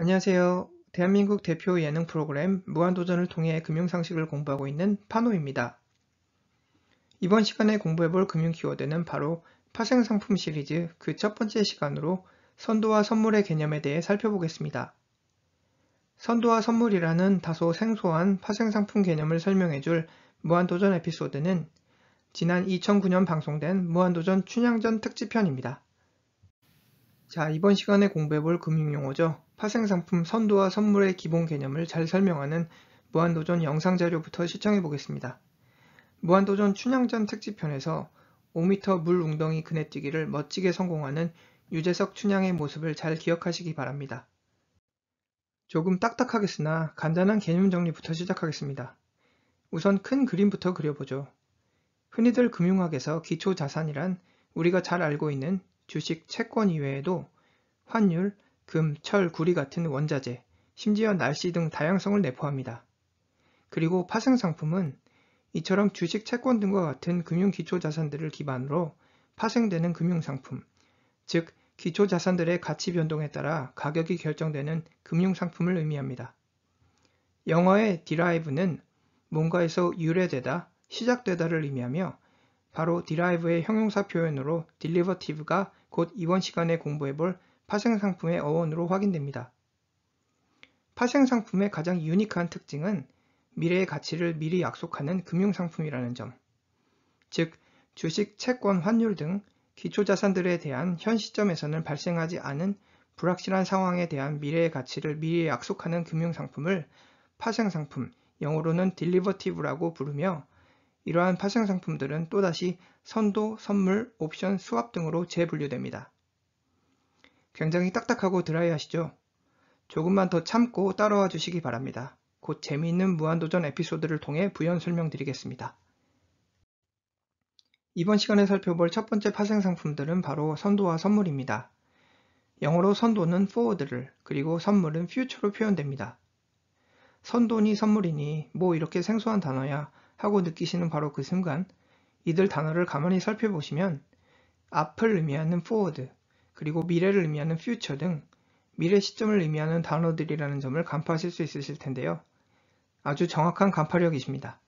안녕하세요. 대한민국 대표 예능 프로그램 무한도전을 통해 금융상식을 공부하고 있는 파노입니다. 이번 시간에 공부해볼 금융 키워드는 바로 파생상품 시리즈 그 첫 번째 시간으로 선도와 선물의 개념에 대해 살펴보겠습니다. 선도와 선물이라는 다소 생소한 파생상품 개념을 설명해줄 무한도전 에피소드는 지난 2009년 방송된 무한도전 춘향전 특집편입니다. 자, 이번 시간에 공부해볼 금융용어죠. 파생상품 선도와 선물의 기본 개념을 잘 설명하는 무한도전 영상자료부터 시청해보겠습니다. 무한도전 춘향전 특집편에서 5m 물 웅덩이 그네뛰기를 멋지게 성공하는 유재석 춘향의 모습을 잘 기억하시기 바랍니다. 조금 딱딱하겠으나 간단한 개념 정리부터 시작하겠습니다. 우선 큰 그림부터 그려보죠. 흔히들 금융학에서 기초자산이란 우리가 잘 알고 있는 주식, 채권 이외에도 환율, 금, 철, 구리 같은 원자재, 심지어 날씨 등 다양성을 내포합니다. 그리고 파생상품은 이처럼 주식, 채권 등과 같은 금융 기초자산들을 기반으로 파생되는 금융상품, 즉 기초자산들의 가치 변동에 따라 가격이 결정되는 금융상품을 의미합니다. 영어의 derive는 뭔가에서 유래되다, 시작되다를 의미하며 바로 derive의 형용사 표현으로 derivative가 곧 이번 시간에 공부해볼 파생상품의 어원으로 확인됩니다. 파생상품의 가장 유니크한 특징은 미래의 가치를 미리 약속하는 금융상품이라는 점, 즉 주식, 채권, 환율 등 기초자산들에 대한 현 시점에서는 발생하지 않은 불확실한 상황에 대한 미래의 가치를 미리 약속하는 금융상품을 파생상품, 영어로는 derivative라고 부르며 이러한 파생상품들은 또다시 선도, 선물, 옵션, 스왑 등으로 재분류됩니다. 굉장히 딱딱하고 드라이하시죠? 조금만 더 참고 따라와 주시기 바랍니다. 곧 재미있는 무한도전 에피소드를 통해 부연 설명드리겠습니다. 이번 시간에 살펴볼 첫 번째 파생상품들은 바로 선도와 선물입니다. 영어로 선도는 forward를, 그리고 선물은 future로 표현됩니다. 선도니 선물이니 뭐 이렇게 생소한 단어야 하고 느끼시는 바로 그 순간 이들 단어를 가만히 살펴보시면 앞을 의미하는 forward, 그리고 미래를 의미하는 future 등 미래 시점을 의미하는 단어들이라는 점을 간파하실 수 있으실 텐데요. 아주 정확한 간파력이십니다.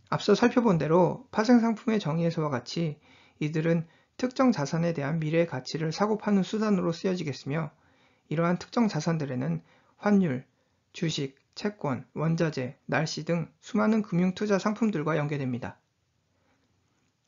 앞서 살펴본 대로 파생상품의 정의에서와 같이 이들은 특정 자산에 대한 미래의 가치를 사고 파는 수단으로 쓰여지겠으며 이러한 특정 자산들에는 환율, 주식, 채권, 원자재, 날씨 등 수많은 금융투자 상품들과 연계됩니다.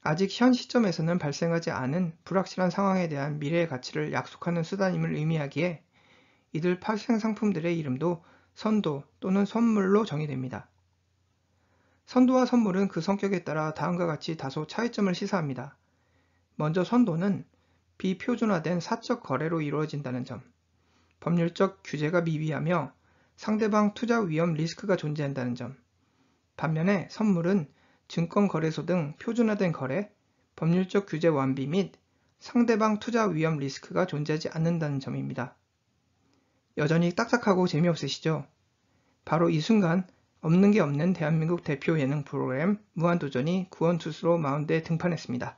아직 현 시점에서는 발생하지 않은 불확실한 상황에 대한 미래의 가치를 약속하는 수단임을 의미하기에 이들 파생상품들의 이름도 선도 또는 선물로 정의됩니다. 선도와 선물은 그 성격에 따라 다음과 같이 다소 차이점을 시사합니다. 먼저 선도는 비표준화된 사적 거래로 이루어진다는 점, 법률적 규제가 미비하며 상대방 투자 위험 리스크가 존재한다는 점, 반면에 선물은 증권거래소 등 표준화된 거래, 법률적 규제 완비 및 상대방 투자 위험 리스크가 존재하지 않는다는 점입니다. 여전히 딱딱하고 재미없으시죠? 바로 이 순간 없는 게 없는 대한민국 대표 예능 프로그램 무한도전이 구원투수로 마운드에 등판했습니다.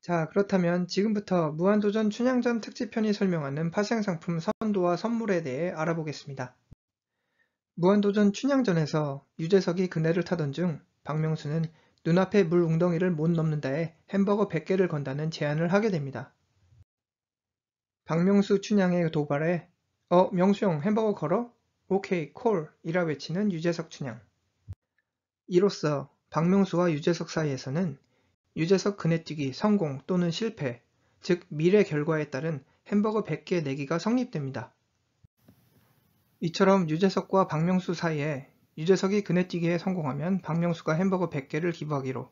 자, 그렇다면 지금부터 무한도전 춘향전 특집편이 설명하는 파생상품 선도와 선물에 대해 알아보겠습니다. 무한도전 춘향전에서 유재석이 그네를 타던 중 박명수는 눈앞에 물 웅덩이를 못 넘는다에 햄버거 100개를 건다는 제안을 하게 됩니다. 박명수 춘향의 도발에 명수 형 햄버거 걸어? 오케이 콜 이라 외치는 유재석 춘향. 이로써 박명수와 유재석 사이에서는 유재석 그네뛰기 성공 또는 실패, 즉 미래 결과에 따른 햄버거 100개 내기가 성립됩니다. 이처럼 유재석과 박명수 사이에 유재석이 그네뛰기에 성공하면 박명수가 햄버거 100개를 기부하기로,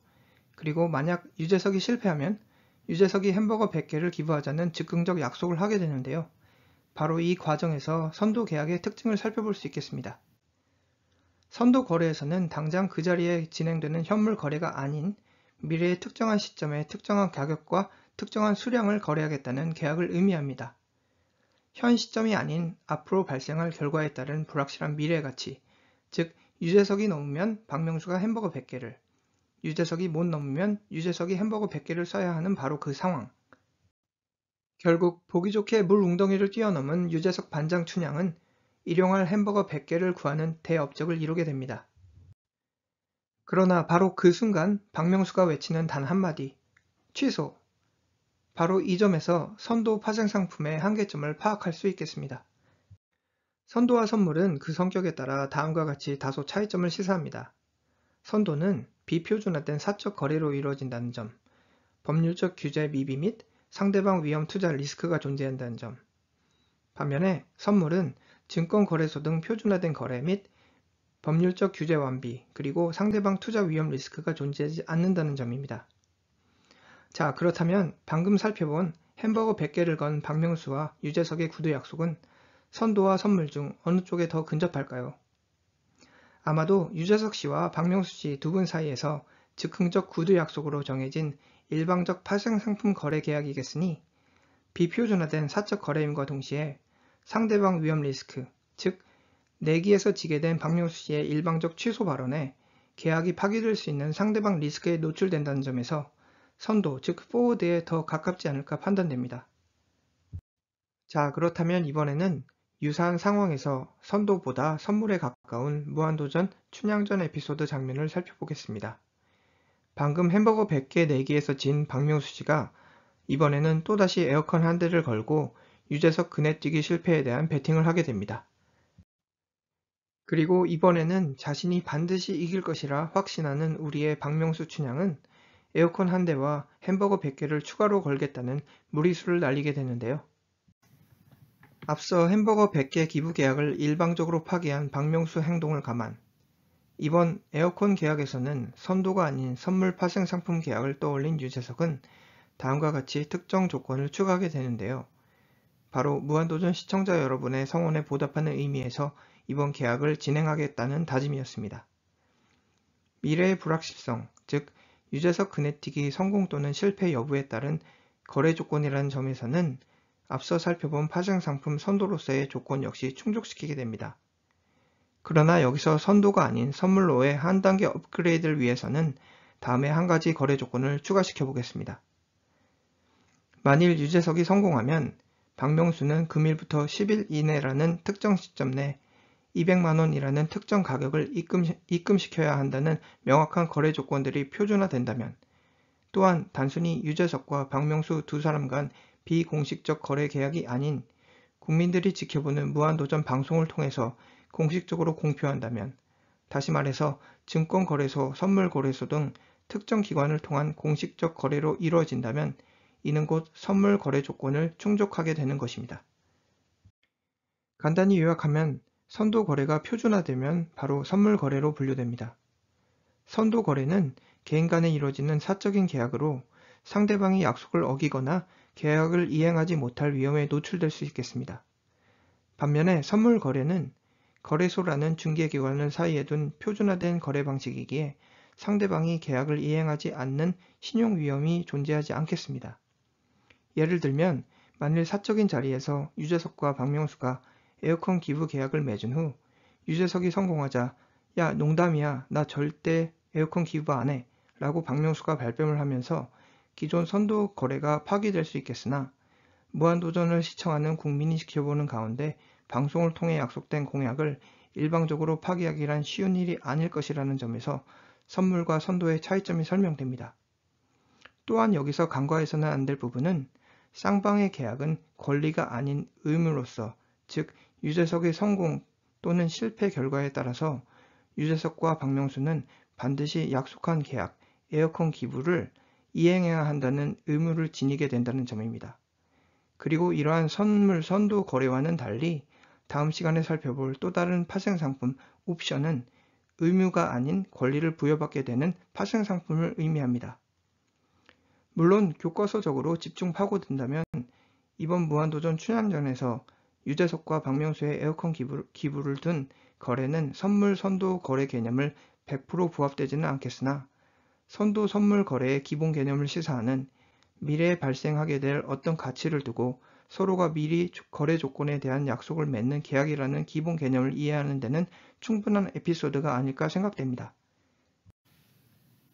그리고 만약 유재석이 실패하면 유재석이 햄버거 100개를 기부하자는 즉흥적 약속을 하게 되는데요. 바로 이 과정에서 선도 계약의 특징을 살펴볼 수 있겠습니다. 선도 거래에서는 당장 그 자리에 진행되는 현물 거래가 아닌 미래의 특정한 시점에 특정한 가격과 특정한 수량을 거래하겠다는 계약을 의미합니다. 현 시점이 아닌 앞으로 발생할 결과에 따른 불확실한 미래 가치, 즉 유재석이 넘으면 박명수가 햄버거 100개를, 유재석이 못 넘으면 유재석이 햄버거 100개를 써야 하는 바로 그 상황. 결국 보기 좋게 물 웅덩이를 뛰어넘은 유재석 반장 춘향은 일용할 햄버거 100개를 구하는 대업적을 이루게 됩니다. 그러나 바로 그 순간 박명수가 외치는 단 한마디, 취소! 바로 이 점에서 선도 파생상품의 한계점을 파악할 수 있겠습니다. 선도와 선물은 그 성격에 따라 다음과 같이 다소 차이점을 시사합니다. 선도는 비표준화된 사적 거래로 이루어진다는 점, 법률적 규제 미비 및 상대방 위험 투자 리스크가 존재한다는 점. 반면에 선물은 증권거래소 등 표준화된 거래 및 법률적 규제 완비, 그리고 상대방 투자 위험 리스크가 존재하지 않는다는 점입니다. 자, 그렇다면 방금 살펴본 햄버거 100개를 건 박명수와 유재석의 구두 약속은 선도와 선물 중 어느 쪽에 더 근접할까요? 아마도 유재석 씨와 박명수 씨 두 분 사이에서 즉흥적 구두 약속으로 정해진 일방적 파생상품 거래 계약이겠으니 비표준화된 사적 거래임과 동시에 상대방 위험 리스크, 즉 내기에서 지게 된 박명수 씨의 일방적 취소 발언에 계약이 파기될 수 있는 상대방 리스크에 노출된다는 점에서 선도, 즉 포워드에 더 가깝지 않을까 판단됩니다. 자, 그렇다면 이번에는 유사한 상황에서 선도보다 선물에 가까운 무한도전 춘향전 에피소드 장면을 살펴보겠습니다. 방금 햄버거 100개 내기에서 진 박명수 씨가 이번에는 또다시 에어컨 한 대를 걸고 유재석 그네뛰기 실패에 대한 베팅을 하게 됩니다. 그리고 이번에는 자신이 반드시 이길 것이라 확신하는 우리의 박명수 춘향은 에어컨 한 대와 햄버거 100개를 추가로 걸겠다는 무리수를 날리게 되는데요. 앞서 햄버거 100개 기부 계약을 일방적으로 파기한 박명수 행동을 감안, 이번 에어컨 계약에서는 선도가 아닌 선물 파생 상품 계약을 떠올린 유재석은 다음과 같이 특정 조건을 추가하게 되는데요. 바로 무한도전 시청자 여러분의 성원에 보답하는 의미에서 이번 계약을 진행하겠다는 다짐이었습니다. 미래의 불확실성, 즉 유재석 그네뛰기 성공 또는 실패 여부에 따른 거래 조건이라는 점에서는 앞서 살펴본 파생상품 선도로서의 조건 역시 충족시키게 됩니다. 그러나 여기서 선도가 아닌 선물로의 한 단계 업그레이드를 위해서는 다음에 한 가지 거래 조건을 추가시켜 보겠습니다. 만일 유재석이 성공하면 박명수는 금일부터 10일 이내라는 특정 시점 내 200만원이라는 특정 가격을 입금시켜야 한다는 명확한 거래 조건들이 표준화된다면, 또한 단순히 유재석과 박명수 두 사람 간 비공식적 거래 계약이 아닌 국민들이 지켜보는 무한도전 방송을 통해서 공식적으로 공표한다면, 다시 말해서 증권거래소, 선물거래소 등 특정 기관을 통한 공식적 거래로 이루어진다면 이는 곧 선물 거래 조건을 충족하게 되는 것입니다. 간단히 요약하면 선도 거래가 표준화되면 바로 선물 거래로 분류됩니다. 선도 거래는 개인 간에 이루어지는 사적인 계약으로 상대방이 약속을 어기거나 계약을 이행하지 못할 위험에 노출될 수 있겠습니다. 반면에 선물 거래는 거래소라는 중개기관을 사이에 둔 표준화된 거래 방식이기에 상대방이 계약을 이행하지 않는 신용 위험이 존재하지 않겠습니다. 예를 들면 만일 사적인 자리에서 유재석과 박명수가 에어컨 기부 계약을 맺은 후 유재석이 성공하자 야 농담이야 나 절대 에어컨 기부 안 해 라고 박명수가 발뺌을 하면서 기존 선도 거래가 파기될 수 있겠으나 무한도전을 시청하는 국민이 지켜보는 가운데 방송을 통해 약속된 공약을 일방적으로 파기하기란 쉬운 일이 아닐 것이라는 점에서 선물과 선도의 차이점이 설명됩니다. 또한 여기서 간과해서는 안 될 부분은 쌍방의 계약은 권리가 아닌 의무로서, 즉 유재석의 성공 또는 실패 결과에 따라서 유재석과 박명수는 반드시 약속한 계약, 에어컨 기부를 이행해야 한다는 의무를 지니게 된다는 점입니다. 그리고 이러한 선물 선도 거래와는 달리 다음 시간에 살펴볼 또 다른 파생상품 옵션은 의무가 아닌 권리를 부여받게 되는 파생상품을 의미합니다. 물론 교과서적으로 집중 파고든다면 이번 무한도전 춘향전에서 유재석과 박명수의 에어컨 기부를 둔 거래는 선물 선도 거래 개념을 100% 부합되지는 않겠으나 선도 선물 거래의 기본 개념을 시사하는 미래에 발생하게 될 어떤 가치를 두고 서로가 미리 거래 조건에 대한 약속을 맺는 계약이라는 기본 개념을 이해하는 데는 충분한 에피소드가 아닐까 생각됩니다.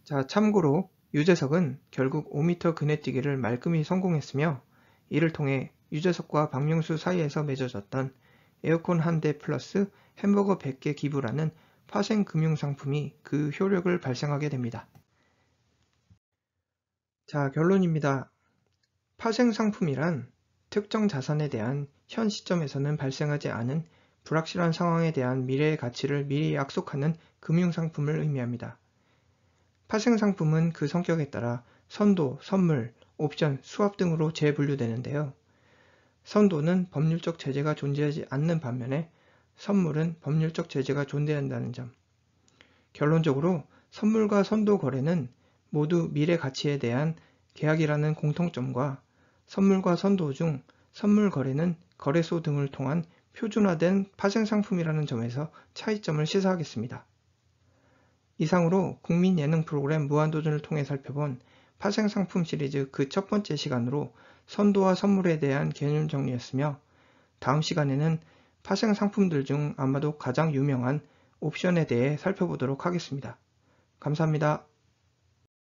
자, 참고로 유재석은 결국 5m 그네뛰기를 말끔히 성공했으며 이를 통해 유재석과 박명수 사이에서 맺어졌던 에어컨 1대 플러스 햄버거 100개 기부라는 파생 금융상품이 그 효력을 발생하게 됩니다. 자, 결론입니다. 파생 상품이란 특정 자산에 대한 현 시점에서는 발생하지 않은 불확실한 상황에 대한 미래의 가치를 미리 약속하는 금융상품을 의미합니다. 파생 상품은 그 성격에 따라 선도, 선물, 옵션, 수합 등으로 재분류되는데요. 선도는 법률적 제재가 존재하지 않는 반면에 선물은 법률적 제재가 존재한다는 점. 결론적으로 선물과 선도 거래는 모두 미래 가치에 대한 계약이라는 공통점과 선물과 선도 중 선물 거래는 거래소 등을 통한 표준화된 파생상품이라는 점에서 차이점을 시사하겠습니다. 이상으로 국민 예능 프로그램 무한도전을 통해 살펴본 파생상품 시리즈 그 첫 번째 시간으로 선도와 선물에 대한 개념 정리였으며, 다음 시간에는 파생상품들 중 아마도 가장 유명한 옵션에 대해 살펴보도록 하겠습니다. 감사합니다.